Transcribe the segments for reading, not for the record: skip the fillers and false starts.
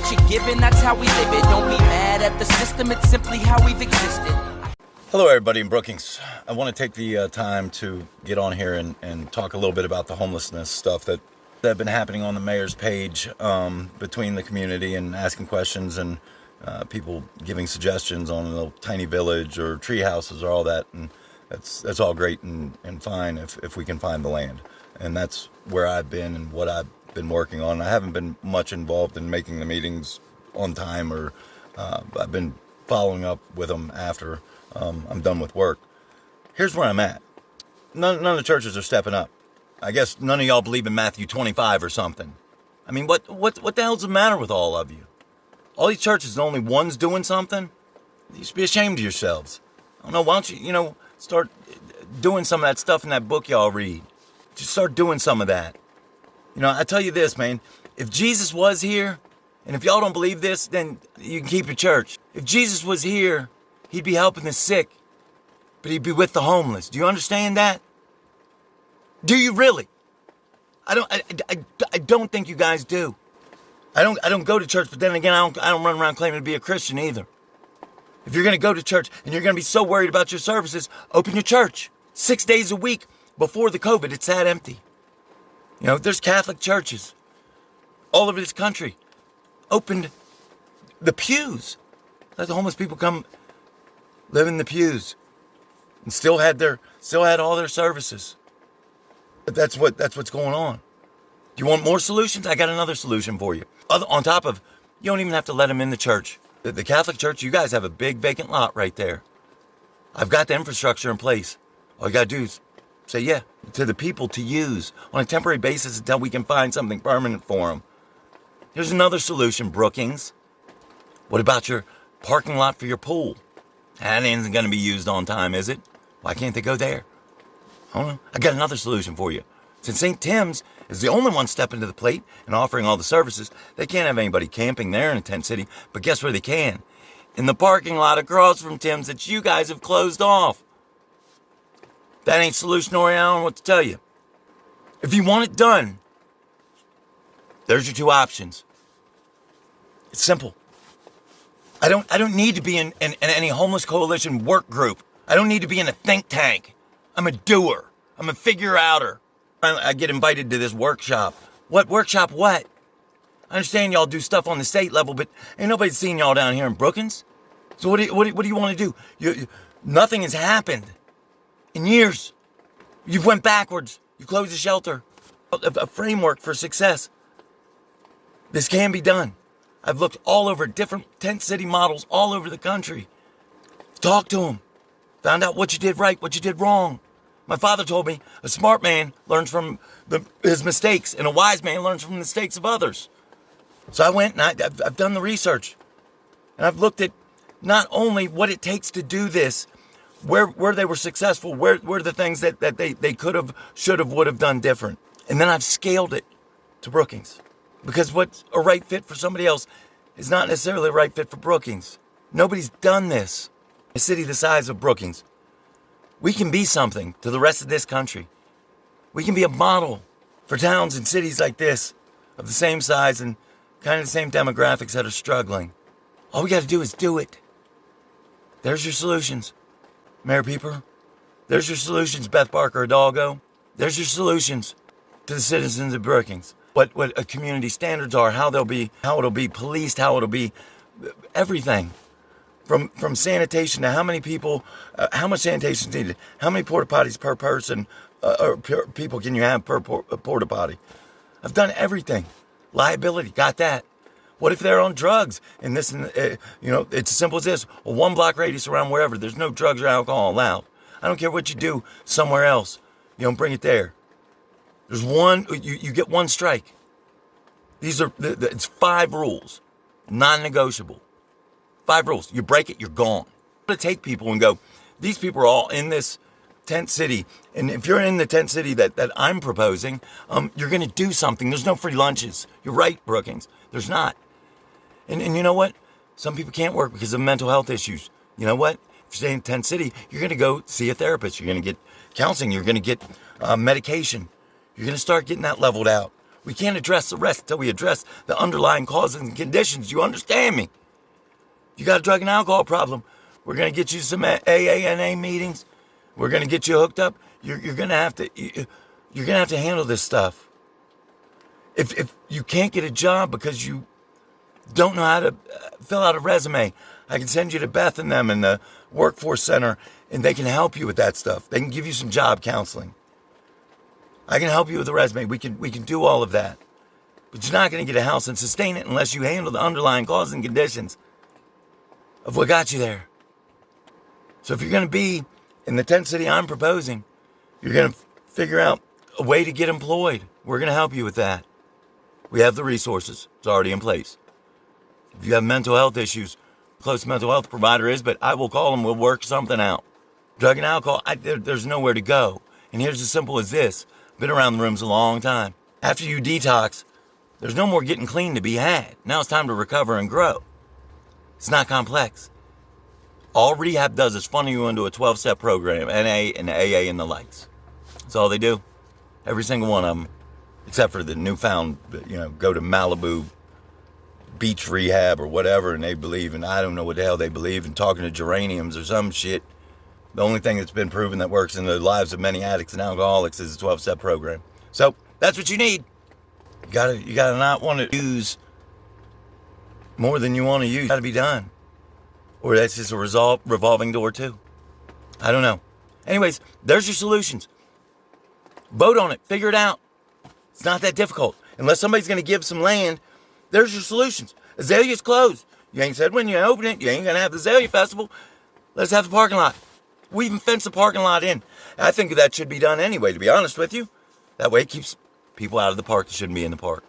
what you're given, that's how we live it. Don't be mad at the system, it's simply how we've existed. Hello everybody in Brookings. I want to take the time to get on here and talk a little bit about the homelessness stuff that have been happening on the mayor's page, between the community and asking questions and people giving suggestions on a little tiny village or tree houses or all that. And that's all great and fine if we can find the land. And that's where I've been and what I've been working on. I haven't been much involved in making the meetings on time, or I've been following up with them after I'm done with work. Here's where I'm at. None of the churches are stepping up. I guess none of y'all believe in Matthew 25 or something. I mean, what the hell's the matter with all of you? All these churches, the only ones doing something? You should be ashamed of yourselves. I don't know, why don't you, start doing some of that stuff in that book y'all read. Just start doing some of that. I tell you this, man. If Jesus was here, and if y'all don't believe this, then you can keep your church. If Jesus was here, he'd be helping the sick, but he'd be with the homeless. Do you understand that? Do you really? I don't think you guys do. I don't go to church, but then again, I don't run around claiming to be a Christian either. If you're going to go to church and you're going to be so worried about your services, open your church. 6 days a week before the COVID, it's that empty. There's Catholic churches all over this country. Opened the pews. Let the homeless people come live in the pews and still had all their services. But that's what's going on. Do you want more solutions? I got another solution for you. On top of, you don't even have to let them in the church. The Catholic Church, you guys have a big vacant lot right there. I've got the infrastructure in place. All you got to do is say yeah to the people to use on a temporary basis until we can find something permanent for them. Here's another solution, Brookings. What about your parking lot for your pool? That isn't going to be used on time, is it? Why can't they go there? I don't know. I got another solution for you. Since St. Tim's is the only one stepping to the plate and offering all the services, they can't have anybody camping there in a tent city. But guess where they can? In the parking lot across from Tim's that you guys have closed off. That ain't solutionary, I don't know what to tell you. If you want it done, there's your two options. It's simple. I don't need to be in any homeless coalition work group. I don't need to be in a think tank. I'm a doer. I'm a figure-outer. I get invited to this workshop. What workshop? What? I understand y'all do stuff on the state level, but ain't nobody seen y'all down here in Brookings. So what do you want to do? Nothing has happened in years. You've went backwards. You closed the shelter. A framework for success. This can be done. I've looked all over different tent city models all over the country. Talked to them. Found out what you did right, what you did wrong. My father told me a smart man learns from his mistakes and a wise man learns from the mistakes of others. So I went and I've done the research. And I've looked at not only what it takes to do this, where they were successful, where the things that they could have, should have, would have done different. And then I've scaled it to Brookings. Because what's a right fit for somebody else is not necessarily a right fit for Brookings. Nobody's done this. A city the size of Brookings. We can be something to the rest of this country. We can be a model for towns and cities like this, of the same size and kind of the same demographics that are struggling. All we got to do is do it. There's your solutions, Mayor Pieper. There's your solutions, Beth Barker Hidalgo. There's your solutions to the citizens of Brookings. What a community standards are, how it'll be policed, how it'll be everything. From sanitation to how many people, how much sanitation is needed, how many porta potties per person or people can you have per porta potty. I've done everything. Liability, got that. What if they're on drugs? And this, it's as simple as this. A 1 block radius around wherever, there's no drugs or alcohol allowed. I don't care what you do somewhere else. You don't bring it there. There's you get one strike. It's 5 rules, non-negotiable. 5 rules. You break it, you're gone. I'm going to take people and go, these people are all in this tent city. And if you're in the tent city that I'm proposing, you're going to do something. There's no free lunches. You're right, Brookings. There's not. And you know what? Some people can't work because of mental health issues. You know what? If you stay in tent city, you're going to go see a therapist. You're going to get counseling. You're going to get medication. You're going to start getting that leveled out. We can't address the rest until we address the underlying causes and conditions. You understand me? You got a drug and alcohol problem, we're going to get you some AANA meetings. We're going to get you hooked up. You're going to have to you're going to have to handle this stuff. If you can't get a job because you don't know how to fill out a resume, I can send you to Beth and them in the workforce center, and they can help you with that stuff. They can give you some job counseling. I can help you with the resume. We can do all of that. But you're not going to get a house and sustain it unless you handle the underlying causes and conditions of what got you there. So if you're going to be in the tent city I'm proposing, you're going to figure out a way to get employed. We're going to help you with that. We have the resources. It's already in place. If you have mental health issues, close mental health provider is, but I will call them. We'll work something out. Drug and alcohol, there's nowhere to go. And here's as simple as this. Been around the rooms a long time. After you detox, there's no more getting clean to be had. Now it's time to recover and grow. It's not complex. All rehab does is funnel you into a 12-step program, NA and AA and the likes. That's all they do. Every single one of them, except for the newfound, go to Malibu beach rehab or whatever, and they believe in, I don't know what the hell they believe in, talking to geraniums or some shit. The only thing that's been proven that works in the lives of many addicts and alcoholics is a 12-step program. So that's what you need. You gotta not want to use more than you want to use. It's gotta be done. Or that's just a revolving door too. I don't know. Anyways, there's your solutions. Vote on it. Figure it out. It's not that difficult. Unless somebody's going to give some land, there's your solutions. Azalea's closed. You ain't said when you open it, you ain't going to have the Azalea Festival. Let's have the parking lot. We even fenced the parking lot in. I think that should be done anyway, to be honest with you. That way it keeps people out of the park that shouldn't be in the park.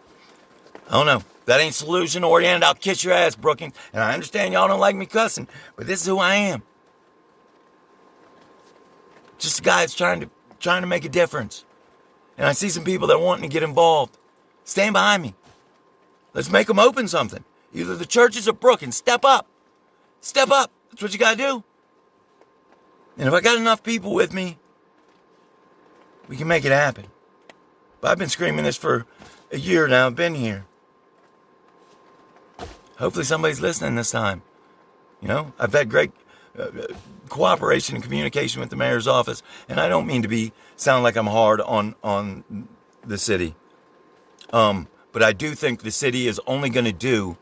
I don't know. That ain't solution oriented. I'll kiss your ass, Brookings. And I understand y'all don't like me cussing, but this is who I am. Just a guy that's trying to make a difference. And I see some people that are wanting to get involved. Stand behind me. Let's make them open something. Either the churches or Brookings. Step up. Step up. That's what you got to do. And if I got enough people with me, we can make it happen. But I've been screaming this for a year now. I've been here. Hopefully somebody's listening this time. I've had great cooperation and communication with the mayor's office. And I don't mean to sound like I'm hard on the city. But I do think the city is only going to do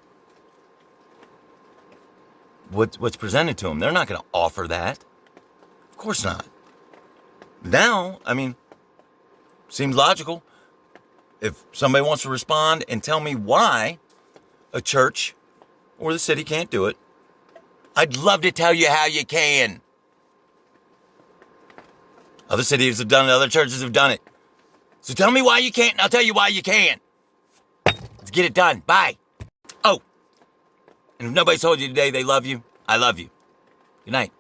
what's presented to them. They're not going to offer that. Of course not. Now, seems logical. If somebody wants to respond and tell me why a church or the city can't do it, I'd love to tell you how you can. Other cities have done it. Other churches have done it. So tell me why you can't, and I'll tell you why you can. Let's get it done. Bye. Oh, and if nobody told you today they love you, I love you. Good night.